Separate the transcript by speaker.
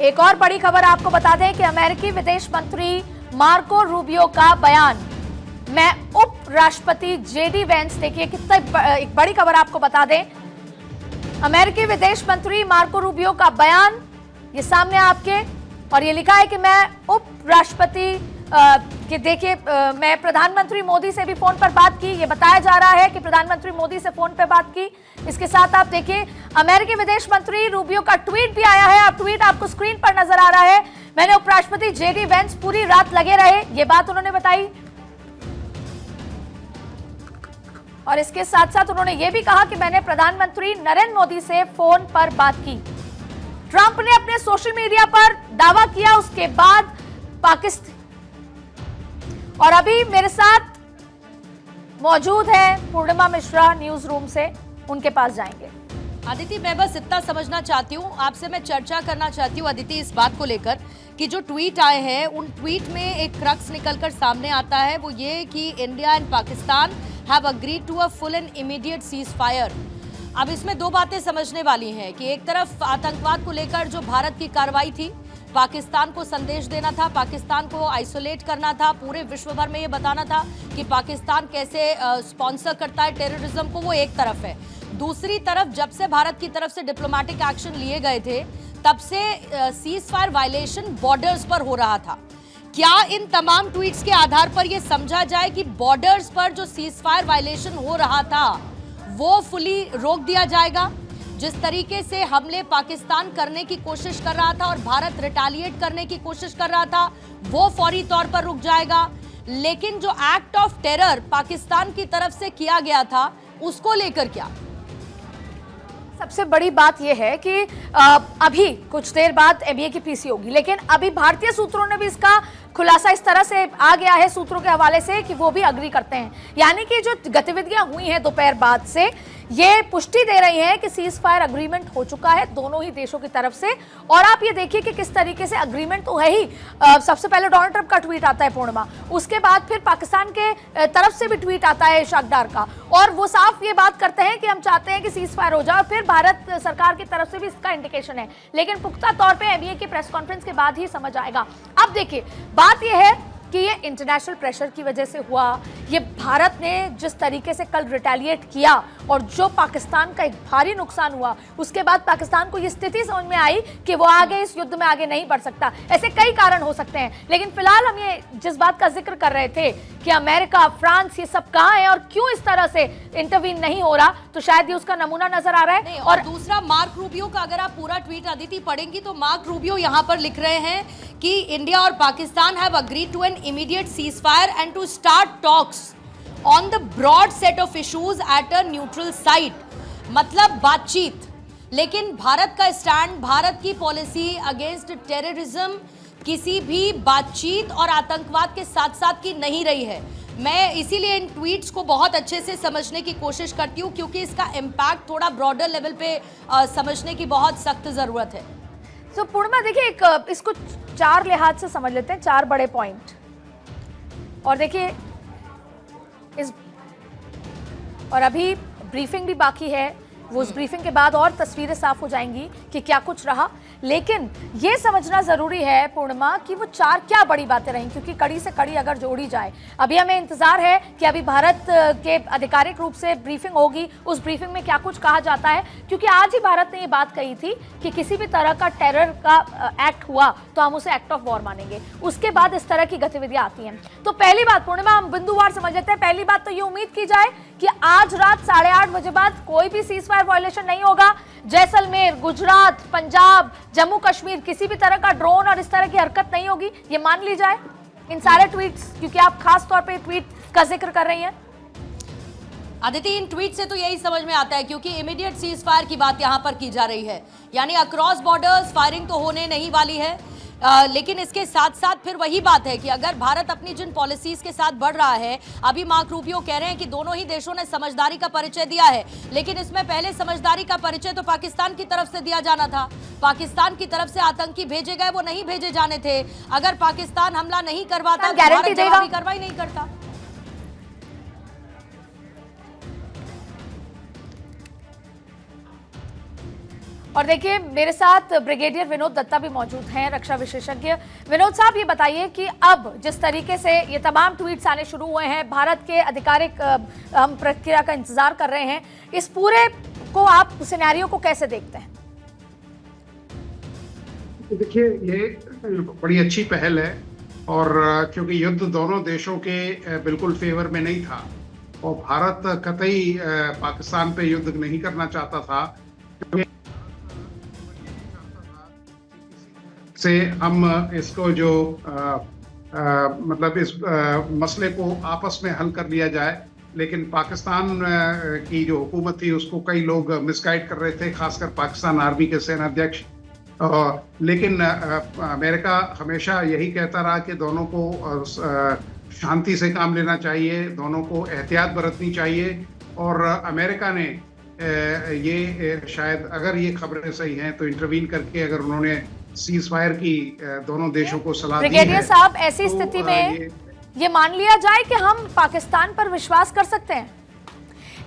Speaker 1: एक और बड़ी खबर आपको बता दें कि अमेरिकी विदेश मंत्री मार्को रूबियो का बयान, मैं उपराष्ट्रपति जेडी वेंस, देखिए कितना एक बड़ी खबर आपको बता दें, अमेरिकी विदेश मंत्री मार्को रूबियो का बयान ये सामने आपके, और ये लिखा है कि मैं उपराष्ट्रपति कि देखिए मैं प्रधानमंत्री मोदी से भी फोन पर बात की, ये बताया जा रहा है कि प्रधानमंत्री मोदी से फोन पर बात की। इसके साथ आप देखिए अमेरिकी विदेश मंत्री रूबियो का ट्वीट भी आया है, आप ट्वीट आपको स्क्रीन पर नजर आ रहा है। मैंने उपराष्ट्रपति जेडी वेंस पूरी रात लगे रहे, ये बात उन्होंने बताई, और इसके साथ साथ उन्होंने ये भी कहा कि मैंने प्रधानमंत्री नरेंद्र मोदी से फोन पर बात की। ट्रंप ने अपने सोशल मीडिया पर दावा किया, उसके बाद पाकिस्तान, और अभी मेरे साथ मौजूद है पूर्णिमा मिश्रा न्यूज रूम से, उनके पास जाएंगे।
Speaker 2: अदिति, मैं बस इतना समझना चाहती हूँ, आपसे मैं चर्चा करना चाहती हूँ अदिति इस बात को लेकर कि जो ट्वीट आए हैं उन ट्वीट में एक क्रक्स निकलकर सामने आता है, वो ये कि India and Pakistan have agreed to a full and immediate ceasefire. अब इसमें दो बातें समझने वाली हैं कि एक तरफ आतंकवाद को लेकर जो भारत की कार्रवाई थी, पाकिस्तान को संदेश देना था, पाकिस्तान को आइसोलेट करना था, पूरे विश्व भर में ये बताना था कि पाकिस्तान कैसे स्पॉन्सर करता है टेररिज्म को, वो एक तरफ है। दूसरी तरफ जब से भारत की तरफ से डिप्लोमेटिक एक्शन लिए गए थे तब से सीज फायर वायलेशन बॉर्डर्स पर हो रहा था। क्या इन तमाम ट्वीट्स के आधार पर यह समझा जाए कि बॉर्डर्स पर जो सीज फायर वायलेशन हो रहा था वो फुली रोक दिया जाएगा? जिस तरीके से हमले पाकिस्तान करने की कोशिश कर रहा था और भारत रिटेलिएट करने की कोशिश कर रहा था वो फौरी तौर पर रुक जाएगा, लेकिन जो एक्ट ऑफ टेरर पाकिस्तान की तरफ से किया गया था उसको लेकर क्या?
Speaker 1: सबसे बड़ी बात यह है कि अभी कुछ देर बाद एमबीए की पीसी होगी, लेकिन अभी भारतीय सूत्रों ने भी इसका खुलासा इस तरह से आ गया है सूत्रों के हवाले से कि वो भी अग्री करते हैं, यानी कि जो गतिविधियां हुई हैं दोपहर बाद से ये पुष्टि दे रही हैं कि सीज फायर अग्रीमेंट हो चुका है दोनों ही देशों की तरफ से। और आप ये देखिए कि किस तरीके से अग्रीमेंट तो है ही, सबसे पहले डोनाल्ड ट्रंप का ट्वीट आता है पूर्णिमा, उसके बाद फिर पाकिस्तान के तरफ से भी ट्वीट आता है शाकडार का, और वो साफ ये बात करते हैं कि हम चाहते हैं कि सीज फायर हो जाए, फिर भारत सरकार की तरफ से भी इसका इंडिकेशन है, लेकिन पुख्ता तौर पर एमबीए की प्रेस कॉन्फ्रेंस के बाद ही समझ आएगा। अब देखिए बात यह है कि ये इंटरनेशनल प्रेशर की वजह से हुआ, ये भारत ने जिस तरीके से कल रिटेलिएट किया और जो पाकिस्तान का एक भारी नुकसान हुआ, उसके बाद पाकिस्तान को ये स्थिति समझ में आई कि वो आगे इस युद्ध में आगे नहीं बढ़ सकता। ऐसे कई कारण हो सकते हैं, लेकिन फिलहाल हम ये जिस बात का जिक्र कर रहे थे कि अमेरिका, फ्रांस, ये सब कहाँ है और क्यों इस तरह से इंटरवीन नहीं हो रहा, तो शायद ये उसका नमूना नजर आ रहा है।
Speaker 2: और दूसरा मार्क रूबियो का अगर आप पूरा ट्वीट अदिति पढ़ेंगी तो मार्क रूबियो यहाँ पर लिख रहे हैं कि इंडिया और Pakistan have agreed to an immediate ceasefire and to start talks on the broad set of issues at a neutral site, मतलब बातचीत। लेकिन भारत का स्टैंड, भारत की पॉलिसी अगेंस्ट टेररिज्म किसी भी बातचीत और आतंकवाद के साथ साथ की नहीं रही है। मैं इसीलिए इन ट्वीट्स को बहुत अच्छे से समझने की कोशिश करती हूँ क्योंकि इसका इम्पैक्ट थोड़ा ब्रॉडर लेवल पे समझने की बहुत सख्त जरूरत है।
Speaker 1: तो पूर्णिमा देखिए इसको चार लिहाज से समझ लेते हैं, चार बड़े पॉइंट, और देखिए और अभी ब्रीफिंग भी बाकी है, वो उस ब्रीफिंग के बाद और तस्वीरें साफ हो जाएंगी कि क्या कुछ रहा, लेकिन ये समझना जरूरी है पूर्णिमा कि वो चार क्या बड़ी बातें रहीं, क्योंकि कड़ी से कड़ी अगर जोड़ी जाए, अभी हमें इंतजार है कि अभी भारत के आधिकारिक रूप से ब्रीफिंग होगी, उस ब्रीफिंग में क्या कुछ कहा जाता है, क्योंकि आज ही भारत ने ये बात कही थी कि किसी भी तरह का टेरर का एक्ट हुआ तो हम उसे एक्ट ऑफ वॉर मानेंगे, उसके बाद इस तरह की गतिविधियां आती हैं। तो पहली बात पूर्णिमा हम बिंदुवार समझ लेते हैं, पहली बात तो ये उम्मीद की जाए कि आज रात 8:30 बजे बाद कोई भी सीज फायर वायलेशन नहीं होगा। जैसलमेर, गुजरात, पंजाब, जम्मू कश्मीर, किसी भी तरह का ड्रोन और इस तरह की हरकत नहीं होगी, ये मान ली जाए इन सारे ट्वीट्स, क्योंकि आप खास तौर पे ट्वीट का जिक्र कर रही हैं।
Speaker 2: अदिति, इन ट्वीट से तो यही समझ में आता है क्योंकि इमीडिएट सीज फायर की बात यहां पर की जा रही है, यानी अक्रॉस बॉर्डर्स फायरिंग तो होने नहीं वाली है, लेकिन इसके साथ साथ फिर वही बात है कि अगर भारत अपनी जिन पॉलिसीज के साथ बढ़ रहा है, अभी मार्क रूबियो कह रहे हैं कि दोनों ही देशों ने समझदारी का परिचय दिया है, लेकिन इसमें पहले समझदारी का परिचय तो पाकिस्तान की तरफ से दिया जाना था। पाकिस्तान की तरफ से आतंकी भेजे गए, वो नहीं भेजे जाने थे। अगर पाकिस्तान हमला नहीं करवाता तो भारत जवाबी कार्रवाई नहीं करता।
Speaker 1: और देखिए मेरे साथ ब्रिगेडियर विनोद दत्ता भी मौजूद हैं, रक्षा विशेषज्ञ। विनोद साहब, ये बताइए कि अब जिस तरीके से ये तमाम ट्वीट्स आने शुरू हुए हैं, भारत के आधिकारिक हम प्रक्रिया का इंतजार कर रहे हैं, इस पूरे को आप सिनेरियो को कैसे देखते हैं?
Speaker 3: देखिए, ये बड़ी अच्छी पहल है और क्योंकि युद्ध दोनों देशों के बिल्कुल फेवर में नहीं था और भारत कतई पाकिस्तान पे युद्ध नहीं करना चाहता था, से हम इसको जो मतलब इस मसले को आपस में हल कर लिया जाए। लेकिन पाकिस्तान की जो हुकूमत थी उसको कई लोग मिसगाइड कर रहे थे, खासकर पाकिस्तान आर्मी के सेनाध्यक्ष। लेकिन अमेरिका हमेशा यही कहता रहा कि दोनों को शांति से काम लेना चाहिए, दोनों को एहतियात बरतनी चाहिए। और अमेरिका ने ये शायद अगर ये खबरें सही हैं तो इंटरवीन करके अगर उन्होंने सीज फायर की दोनों देशों को सलाह दी है।
Speaker 1: ब्रिगेडियर साहब, ऐसी
Speaker 3: तो
Speaker 1: स्थिति में ये मान लिया जाए कि हम पाकिस्तान पर विश्वास कर सकते हैं?